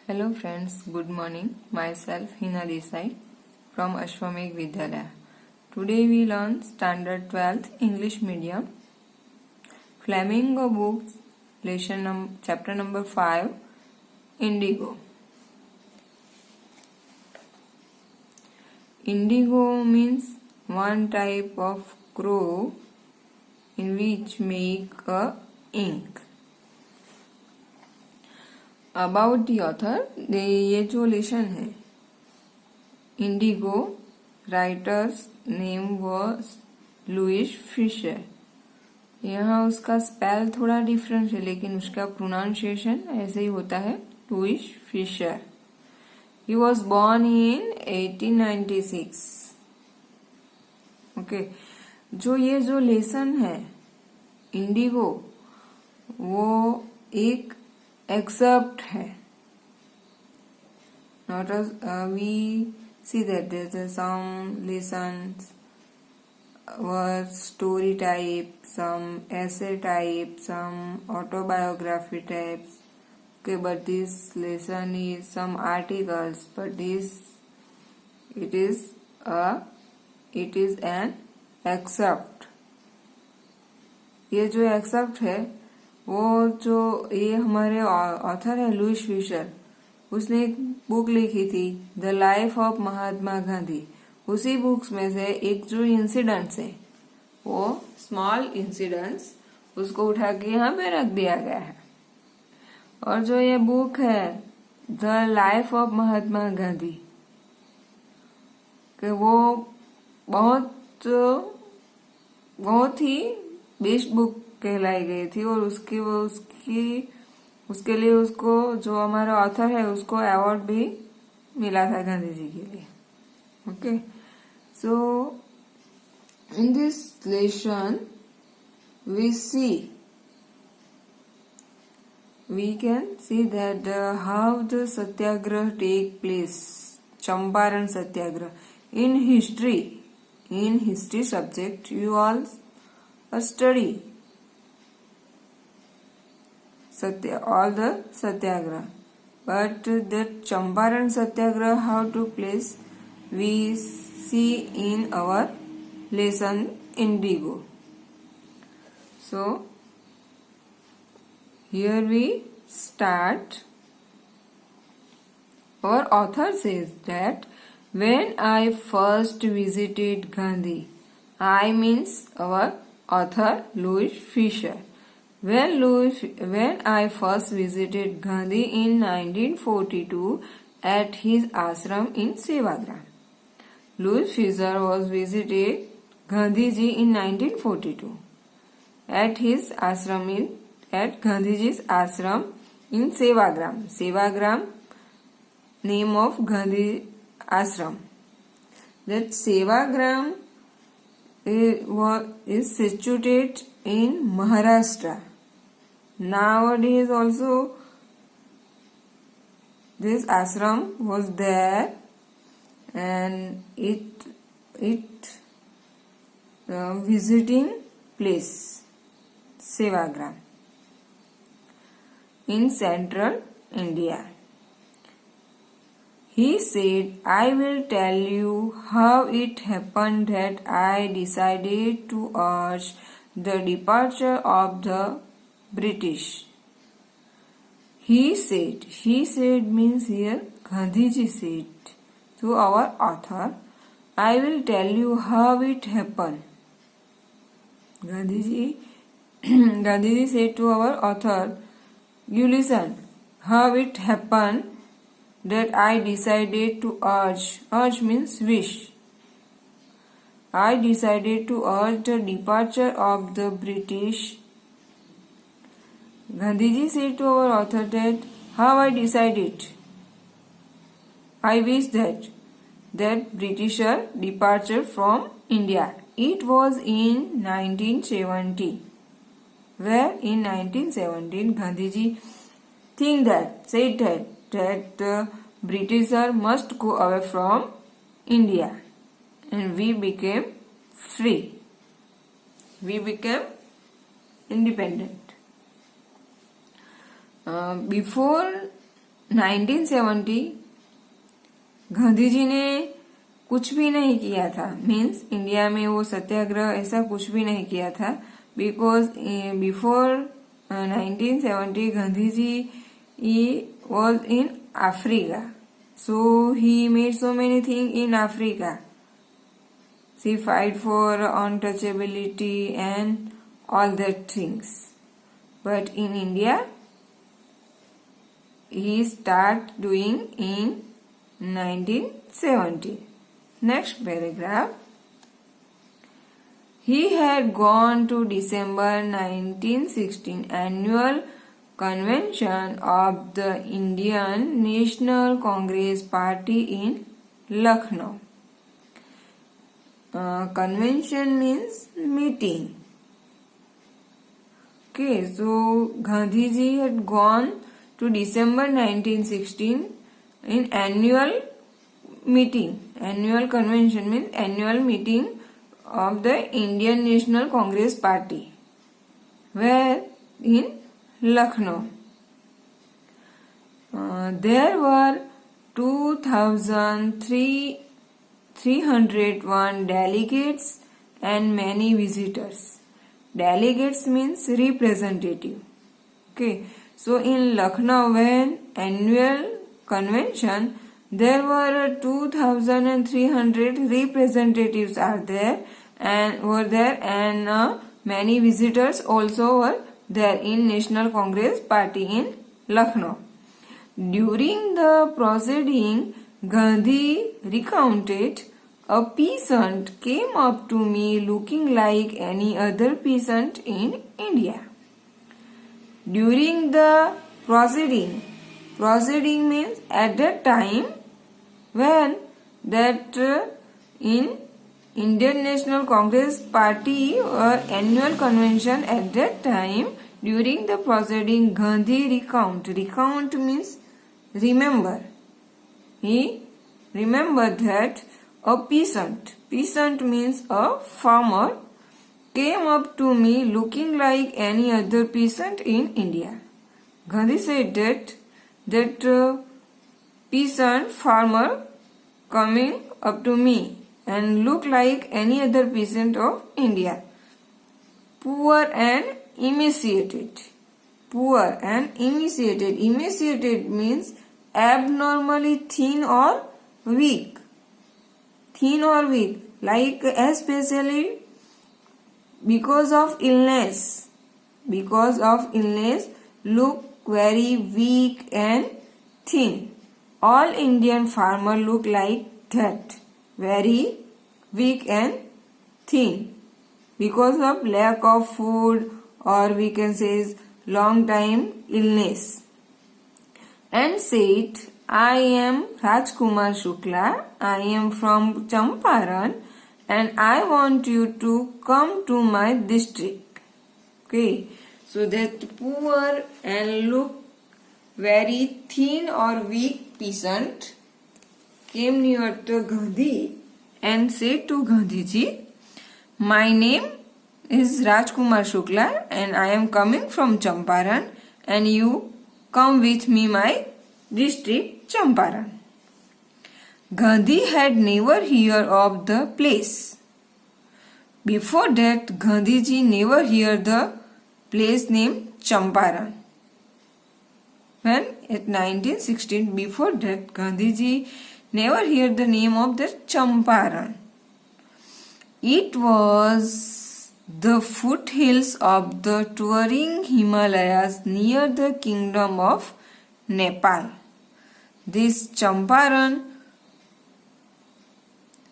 Hello friends, good morning. Myself Hina Desai from Ashwamegh Vidyalaya. Today we learn Standard 12th English Medium Flamingo Books Chapter number 5 Indigo. Indigo means one type of crow in which make a ink. About the author ये जो lesson है Indigo writer's name was Louis Fischer. यहाँ उसका spell थोड़ा different है लेकिन उसका pronunciation ऐसे ही होता है, Louis Fischer. He was born in 1896। Okay, जो ये जो लेसन है इंडिगो वो एक excerpt hai. Not as we see that there's some lessons were story type, some essay type, some autobiography types. Okay, but this lesson is some articles, but it is an excerpt. ये जो excerpt है वो जो ये हमारे author है Louis Fisher, उसने एक बुक लिखी थी the life of Mahatma Gandhi. उसी बुक्स में से एक जो इंसिडेंट्स है वो स्मॉल इंसिडेंट्स उसको उठा के यहाँ पे रख दिया गया है। और जो ये बुक है the life of Mahatma Gandhi कि वो बहुत ही बेस्ट बुक कहलाई गई थी और उसके लिए उसको जो हमारा ऑथर है उसको अवार्ड भी मिला था गांधी जी के लिए। Okay, so in this lesson we can see that how the satyagrah take place, Champaran Satyagrah. In history subject you all study all the satyagrah, but that Champaran Satyagrah how to place we see in our lesson Indigo. So here we start. Our author says that when I first visited Gandhi, I means our author Louis Fisher. When I first visited Gandhi in 1942 at his ashram in Sevagram. Louis Fisher was visited Gandhiji in 1942 at his ashram at Gandhiji's ashram in Sevagram. Sevagram, name of Gandhi ashram. That Sevagram is situated in Maharashtra. Nowadays also this ashram was there and it visiting place Sevagram in central India. He said, I will tell you how it happened that I decided to urge the departure of the British. He said means here Gandhiji said to our author, I will tell you how it happened. Gandhiji said to our author, you listen, how it happened that I decided to urge means wish. I decided to urge the departure of the British. Gandhiji said to our author that how I decided. I wish that Britisher departure from India. It was in 1970. Where in 1917 Gandhiji said that the Britisher must go away from India and we became free. We became independent. Before 1970 Gandhi जी ने कुछ भी नहीं किया था, means India में वो सत्याग्रह ऐसा कुछ भी नहीं किया था, because before 1970 Gandhi ji was in Africa, so he made so many things in Africa. He fight for untouchability and all that things, but in India he start doing in 1970. Next paragraph. He had gone to December 1916 annual convention of the Indian National Congress Party in Lucknow. Convention means meeting. Okay, so Gandhi ji had gone to December 1916 in annual meeting. Annual convention means annual meeting of the Indian National Congress Party. Where? In Lucknow. There were 2,301 delegates and many visitors. Delegates means representative. Okay, so in Lucknow when annual convention, there were 2,300 representatives are there and many visitors also were there in National Congress Party in Lucknow. During the proceeding, Gandhi recounted, "A peasant came up to me looking like any other peasant in India." During the proceeding means at that time when that in Indian National Congress Party or annual convention, at that time during the proceeding Gandhi recount means remember. He remembered that a peasant means a farmer, came up to me looking like any other peasant in India. Gandhi said that peasant farmer coming up to me and look like any other peasant of India. Poor and emaciated. Poor and emaciated. Emaciated means abnormally thin or weak. Thin or weak, like especially because of illness. Because of illness, look very weak and thin. All Indian farmers look like that, very weak and thin because of lack of food, or we can say long time illness. And said, "I am Rajkumar Shukla, I am from Champaran and I want you to come to my district." Okay, so that poor and look very thin or weak peasant came near to Gandhi and said to Gandhi ji, "My name is Rajkumar Shukla and I am coming from Champaran and you come with me my district Champaran." Gandhi had never heard of the place. Before that, Gandhi ji never heard the place named Champaran. When at 1916, before that, Gandhi ji never heard the name of the Champaran. It was the foothills of the towering Himalayas near the kingdom of Nepal. This Champaran,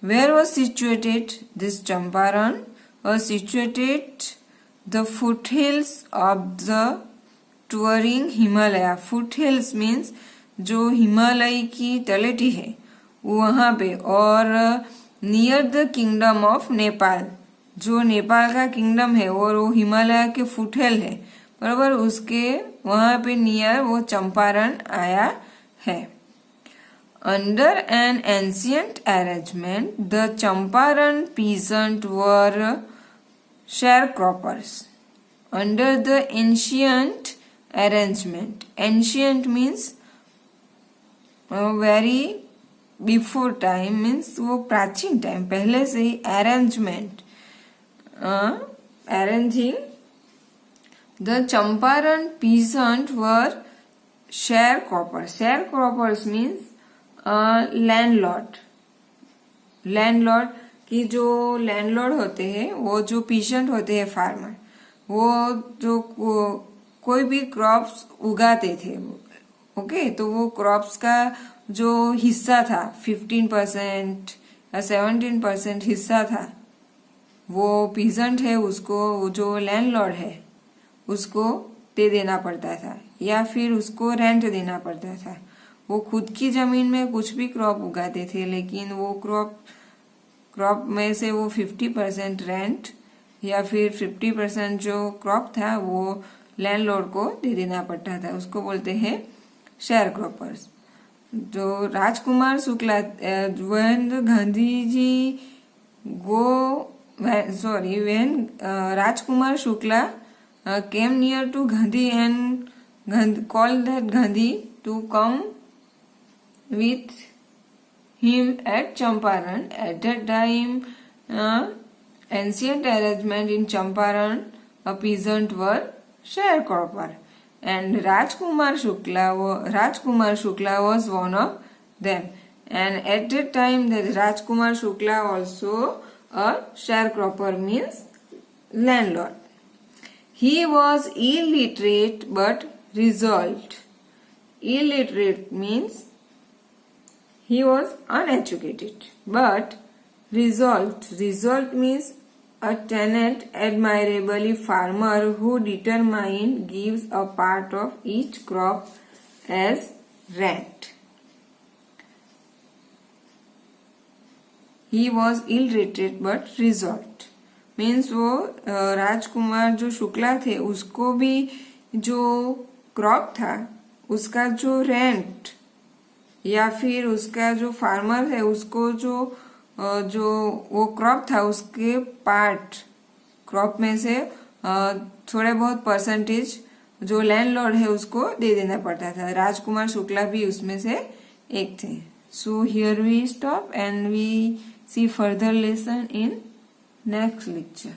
where was situated? This Champaran was situated the foothills of the touring Himalaya. Foot hills means जो हिमालय की तलहटी है वहाँ पे, और near the kingdom of Nepal, जो नेपाल का kingdom है और वो हिमालय के फुट हिल है बराबर, उसके वहाँ पे नियर वो चंपारण आया है. Under an ancient arrangement the Champaran peasant were sharecroppers. Under the ancient arrangement, ancient means very before time means वो प्राचीन टाइम पहले से ही arrangement arranging the Champaran peasant were sharecroppers. Sharecroppers means landlord. Landlord की जो लैंडलॉर्ड होते हैं वो जो पीजेंट होते हैं फार्मर, वो जो कोई भी क्रॉप्स उगाते थे. ओके, तो वो क्रॉप्स का जो हिस्सा था 15% या 17% हिस्सा था, वो पीजेंट है उसको, जो लैंडलॉर्ड है उसको दे देना पड़ता था या फिर उसको रेंट देना पड़ता था. वो खुद की जमीन में कुछ भी क्रॉप उगाते थे, लेकिन वो क्रॉप में से वो 50% रेंट या फिर 50% जो क्रॉप था वो लैंडलॉर्ड को दे देना पड़ता था. उसको बोलते हैं शेयर क्रॉपर्स. जो Rajkumar Shukla, when Gandhi ji when Rajkumar Shukla came near to Gandhi and called that Gandhi to come with him at Champaran. At that time, ancient arrangement in Champaran, a peasant were sharecropper, and Rajkumar Shukla was one of them. And at that time, that Rajkumar Shukla also a sharecropper means landlord. He was illiterate but resolved. Illiterate means he was uneducated but resolved. Resolved means a tenant, admirably farmer who determined gives a part of each crop as rent. He was illiterate but resolved. Means वो राजकुमार जो शुक्ला थे उसको भी जो crop था उसका जो rent या फिर उसका जो फार्मर है उसको जो वो क्रॉप था उसके पार्ट क्रॉप में से थोड़े बहुत परसेंटेज जो लैंडलॉर्ड है उसको दे देना पड़ता था. राजकुमार शुक्ला भी उसमें से एक थे. So here we stop and we see further lesson in next lecture.